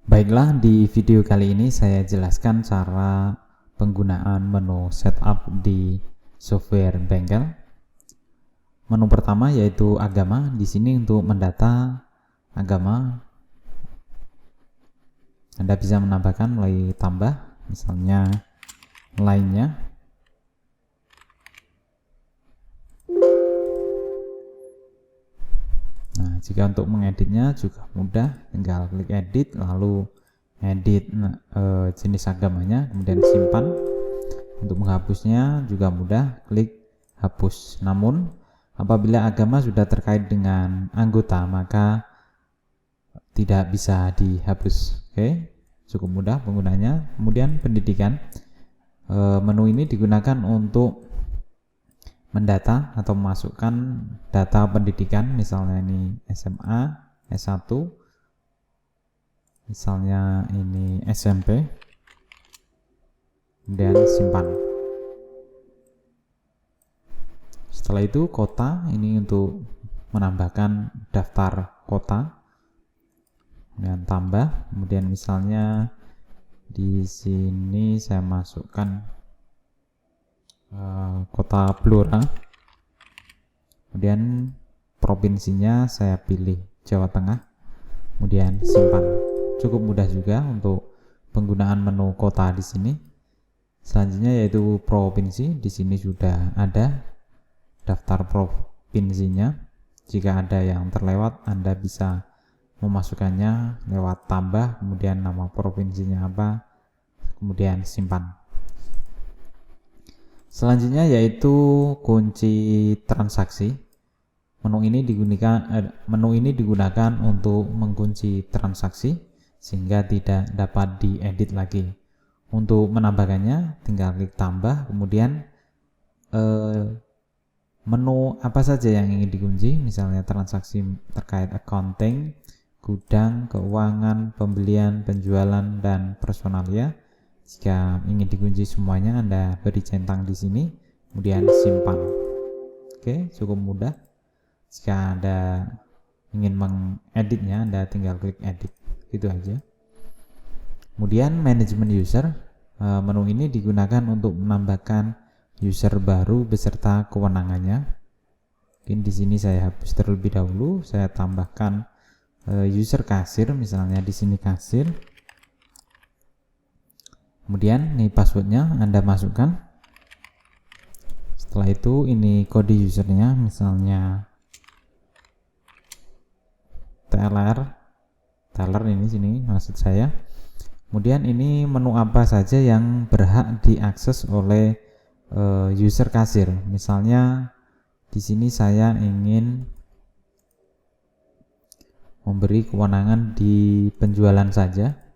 Baiklah, di video kali ini saya jelaskan cara penggunaan menu setup di software bengkel. Menu pertama yaitu agama. Di sini untuk mendata agama, Anda bisa menambahkan melalui tambah, misalnya lainnya. Nah, jika untuk mengeditnya juga mudah, tinggal klik edit, lalu edit jenis agamanya, kemudian simpan. Untuk menghapusnya juga mudah, klik hapus. Namun apabila agama sudah terkait dengan anggota, maka tidak bisa dihapus. Oke, cukup mudah penggunanya. Kemudian pendidikan, menu ini digunakan untuk mendata atau memasukkan data pendidikan, misalnya ini SMA, S1, misalnya ini SMP, kemudian simpan. Setelah itu kota, ini untuk menambahkan daftar kota, kemudian tambah, kemudian misalnya di sini saya masukkan kota Blora, kemudian provinsinya saya pilih Jawa Tengah, kemudian simpan. Cukup mudah juga untuk penggunaan menu kota di sini. Selanjutnya yaitu provinsi. Di sini sudah ada daftar provinsinya. Jika ada yang terlewat, Anda bisa memasukkannya lewat tambah, kemudian nama provinsinya apa, kemudian simpan. Selanjutnya yaitu kunci transaksi. Menu ini digunakan untuk mengunci transaksi sehingga tidak dapat diedit lagi. Untuk menambahkannya tinggal klik tambah, kemudian menu apa saja yang ingin dikunci, misalnya transaksi terkait accounting, gudang, keuangan, pembelian, penjualan, dan personalia. Jika ingin dikunci semuanya, Anda beri centang di sini, kemudian simpan. Oke, cukup mudah. Jika Anda ingin mengeditnya, Anda tinggal klik edit, gitu aja. Kemudian manajemen user, menu ini digunakan untuk menambahkan user baru beserta kewenangannya. Mungkin di sini saya hapus terlebih dahulu, saya tambahkan user kasir, misalnya di sini kasir. Kemudian ini passwordnya Anda masukkan. Setelah itu ini kode usernya, misalnya teller ini sini maksud saya. Kemudian ini menu apa saja yang berhak diakses oleh user kasir. Misalnya di sini saya ingin memberi kewenangan di penjualan saja.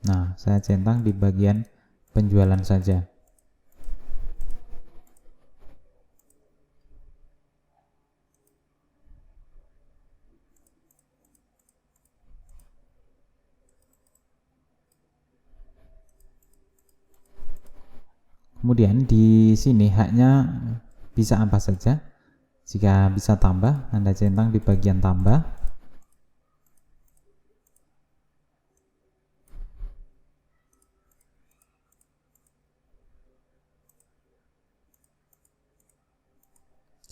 Nah, saya centang di bagian penjualan saja. Kemudian di sini haknya bisa apa saja. Jika bisa tambah, Anda centang di bagian tambah.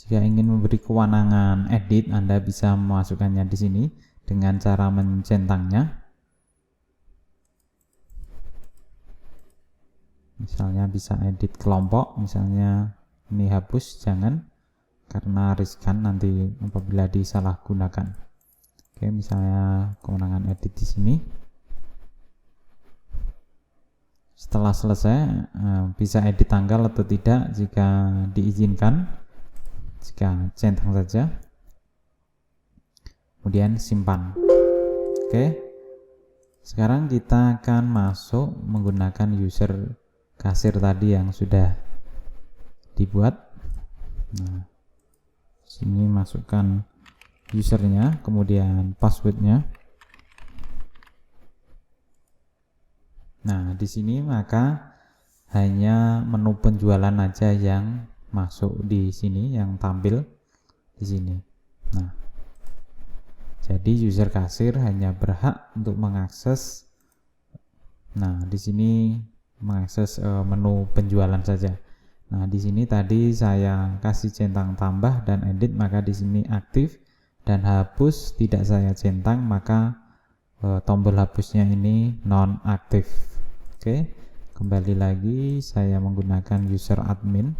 Jika ingin memberi kewenangan edit, Anda bisa memasukkannya di sini dengan cara mencentangnya. Misalnya bisa edit kelompok, misalnya ini hapus, jangan, karena riskan nanti apabila disalahgunakan. Oke, misalnya kewenangan edit di sini. Setelah selesai, bisa edit tanggal atau tidak jika diizinkan. Jika centang saja, kemudian simpan. Oke, sekarang kita akan masuk menggunakan user kasir tadi yang sudah dibuat. Nah, sini masukkan usernya, kemudian passwordnya. Nah, di sini maka hanya menu penjualan aja yang masuk di sini, yang tampil di sini. Nah, Jadi user kasir hanya berhak untuk mengakses, nah di sini mengakses menu penjualan saja. Nah di sini tadi saya kasih centang tambah dan edit, maka di sini aktif, dan hapus tidak saya centang, maka tombol hapusnya ini non aktif. Oke, kembali lagi saya menggunakan user admin.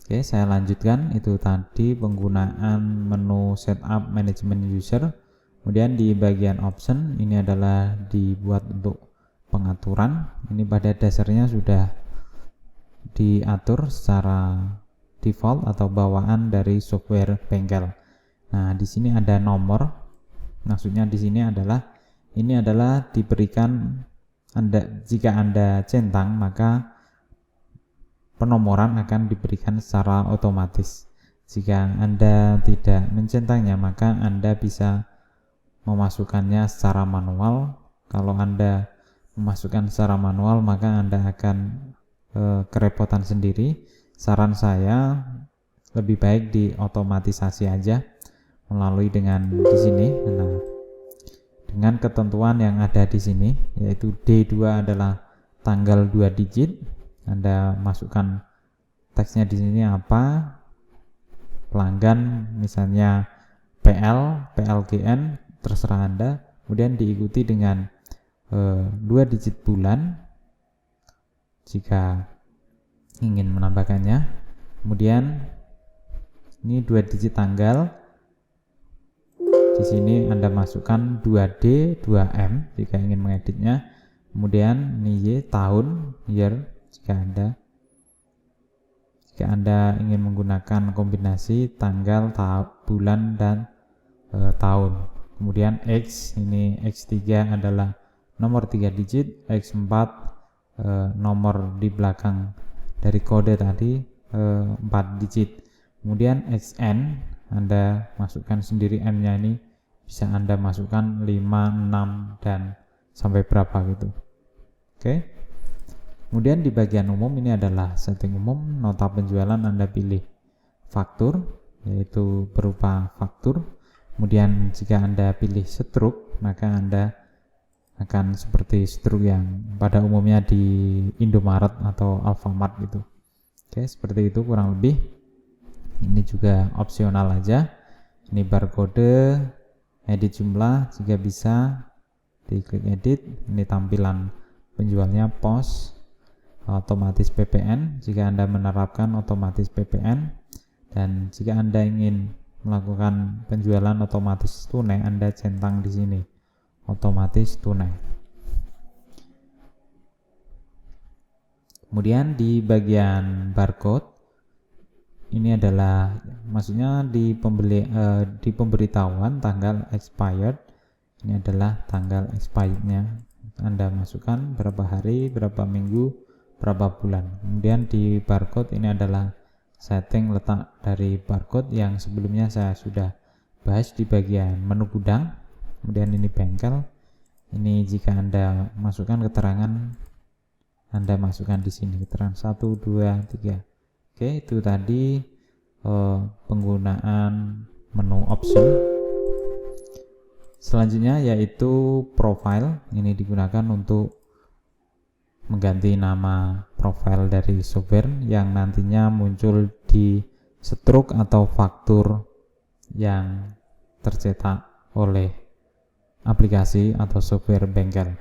Oke, saya lanjutkan. Itu tadi penggunaan menu setup manajemen user. Kemudian di bagian option ini adalah dibuat untuk pengaturan. Ini pada dasarnya sudah diatur secara default atau bawaan dari software bengkel. Nah, di sini ada nomor. Maksudnya di sini adalah ini adalah diberikan jika Anda centang, maka penomoran akan diberikan secara otomatis. Jika Anda tidak mencentangnya, maka Anda bisa memasukkannya secara manual. Kalau Anda memasukkan secara manual, maka Anda akan kerepotan sendiri. Saran saya lebih baik diotomatisasi aja melalui dengan di sini. Nah, dengan ketentuan yang ada di sini, yaitu D2 adalah tanggal 2 digit. Anda masukkan teksnya di sini apa, pelanggan misalnya PL, PLGN, terserah Anda. Kemudian diikuti dengan 2 digit bulan jika ingin menambahkannya. Kemudian ini 2 digit tanggal. Di sini Anda masukkan 2D, 2M jika ingin mengeditnya. Kemudian ini Y, tahun, year. Jika Anda ingin menggunakan kombinasi tanggal, bulan, dan tahun. Kemudian X, ini X3 adalah nomor 3 digit, X4 nomor di belakang dari kode tadi 4 digit. Kemudian XN Anda masukkan sendiri, M-nya ini bisa Anda masukkan 5, 6, dan sampai berapa gitu. Oke. Kemudian di bagian umum ini adalah setting umum. Nota penjualan Anda pilih faktur, yaitu berupa faktur. Kemudian jika Anda pilih struk, maka Anda akan seperti struk yang pada umumnya di Indomaret atau Alfamart gitu. Oke, seperti itu kurang lebih. Ini juga opsional aja. Ini barcode, edit jumlah, jika bisa diklik edit. Ini tampilan penjualnya, pos, otomatis PPN jika Anda menerapkan otomatis PPN, dan jika Anda ingin melakukan penjualan otomatis tunai, Anda centang di sini otomatis tunai. Kemudian di bagian barcode ini adalah maksudnya di pemberitahuan tanggal expired. Ini adalah tanggal expirednya. Anda masukkan berapa hari, berapa minggu, berapa bulan. Kemudian di barcode ini adalah setting letak dari barcode yang sebelumnya saya sudah bahas di bagian menu gudang. Kemudian ini bengkel. Ini jika Anda masukkan keterangan, Anda masukkan di sini keterangan 1, 2, 3. Oke, itu tadi penggunaan menu option. Selanjutnya yaitu profile. Ini digunakan untuk mengganti nama profile dari software yang nantinya muncul di struk atau faktur yang tercetak oleh aplikasi atau software bengkel.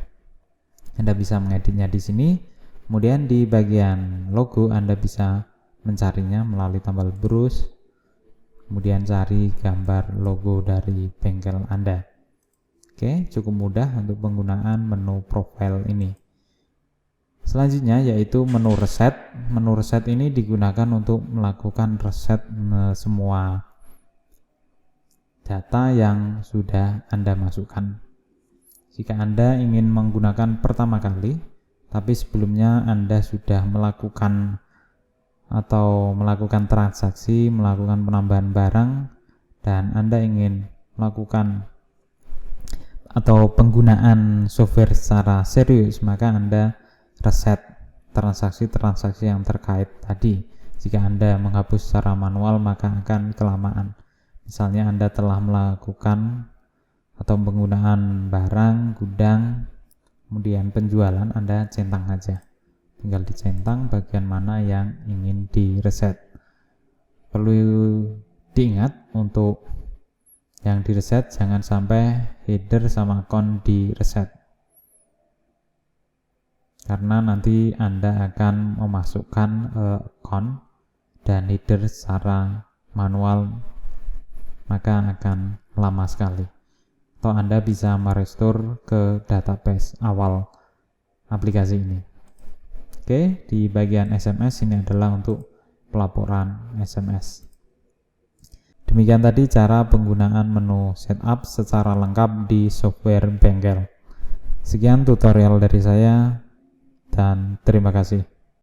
Anda bisa mengeditnya di sini. Kemudian di bagian logo Anda bisa mencarinya melalui tombol browse. Kemudian cari gambar logo dari bengkel Anda. Oke, cukup mudah untuk penggunaan menu profile ini. Selanjutnya yaitu menu reset. Menu reset ini digunakan untuk melakukan reset semua data yang sudah Anda masukkan. Jika Anda ingin menggunakan pertama kali, tapi sebelumnya Anda sudah melakukan transaksi, melakukan penambahan barang, dan Anda ingin melakukan atau penggunaan software secara serius, maka Anda reset transaksi-transaksi yang terkait tadi. Jika Anda menghapus secara manual maka akan kelamaan. Misalnya Anda telah melakukan atau penggunaan barang, gudang, kemudian penjualan, Anda centang aja. Tinggal dicentang bagian mana yang ingin direset. Perlu diingat untuk yang direset jangan sampai header sama account direset, karena nanti Anda akan memasukkan account dan header secara manual, maka akan lama sekali. Atau Anda bisa merestore ke database awal aplikasi ini. Oke, di bagian SMS ini adalah untuk pelaporan SMS. Demikian tadi cara penggunaan menu setup secara lengkap di software bengkel. Sekian tutorial dari saya dan terima kasih.